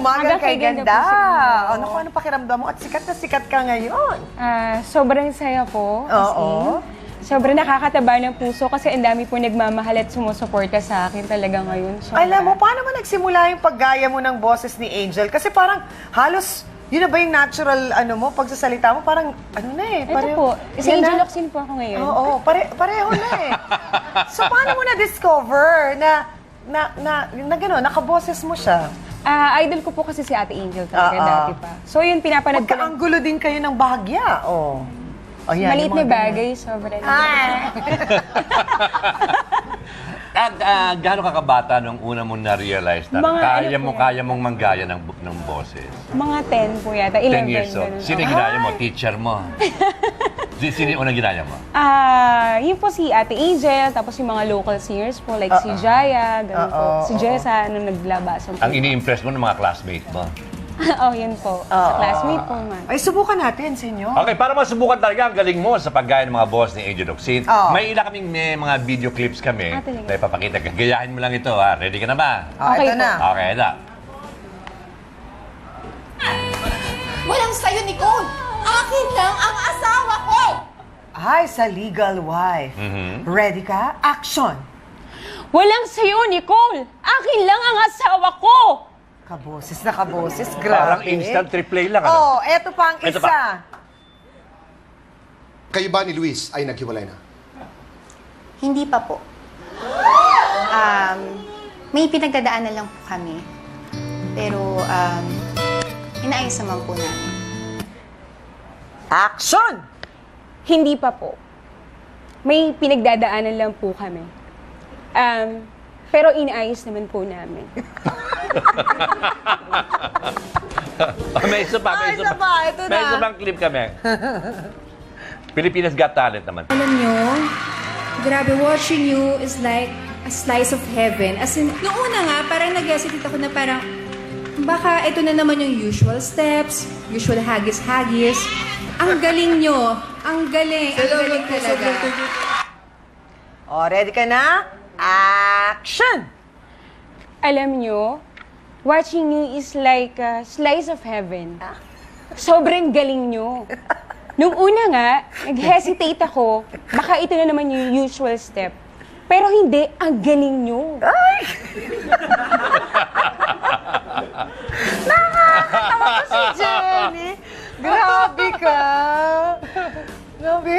Umaga kay ganda. po sa inyo. O, naku, ano pakiramdam mo? At sikat na sikat ka ngayon. Sobrang saya po. Oo. Sobrang nakakataba ng puso kasi ang dami po nagmamahal at sumusuporta sa akin talaga ngayon. Sobra. Alam mo, paano mo nagsimula yung paggaya mo ng boses ni Angel? Kasi parang halos, yun na ba yung natural pagsasalita mo? Parang, ano na eh. Ito po, si yan Angel na. Locsin po ako ngayon. Oo, pareho na eh. So, paano mo na-discover na gano'n, nakaboses mo siya? Idol ko po kasi si Ate Angel talaga dati pa. So yun, pinapanood ko lang. Magkaanggulo din kayo ng bahagya. Oh. Oh, yan, Maliit yung na mga bagay, sobra na. At gaano ka kabata nung una mo na-realize na Mga kaya mong manggaya ng boses? Mga 10 po yata, 11. 10 years old. ganun. Sino yung ginaya mo? Teacher mo? Sino yung unang ginaya mo? Yun po si Ate Angel, tapos yung mga local singers po, like si Jaya, ganun po. Si Jessa, nung naglabasan po. Ang ini-impress mo ng mga classmates mo? Oh, yun po. Sa classmate po man. Ay, subukan natin, senyor. Okay, para masubukan talaga ang galing mo sa paggaya ng mga boss ni Angel Locsin, may ilang kaming may mga video clips kami talaga? na ipapakita. Gayahin mo lang ito, ha? Ready ka na ba? Okay Ito po. na. Okay, na. Walang sayo, Nicole! Akin lang ang asawa ko! Ay, sa legal wife. Ready ka? Action! Walang sayo, Nicole! Akin lang ang asawa ko! Kaboses na kaboses, grabe. Parang instant replay lang. Ano? Oh, eto pa ang Eto isa. pa. Kayo ba ni Luis ay naghiwalay na? Hindi pa po. May pinagdadaanan lang po kami. Pero, inaayos naman po namin. Action! Hindi pa po. May pinagdadaanan lang po kami. Pero inaayos naman po namin. May isa pa, may isa isa pa. pa, ito May na. isa pang clip kami. Pilipinas Got Talent naman. Alam nyo, grabe, watching you is like a slice of heaven. As in, noong una nga, parang nag-hesitate ako na parang, baka ito na naman yung usual steps, usual hagis-hagis. Ang galing nyo. Ang galing talaga. Oh, ready ka na? Action! Alam nyo, watching you is like a slice of heaven. Sobrang galing nyo. Nung una nga, nag-hesitate ako, baka ito na naman yung usual step. Pero hindi, ang galing nyo. Nakakatawa ko si Jenny. Grabe ka. Grabe.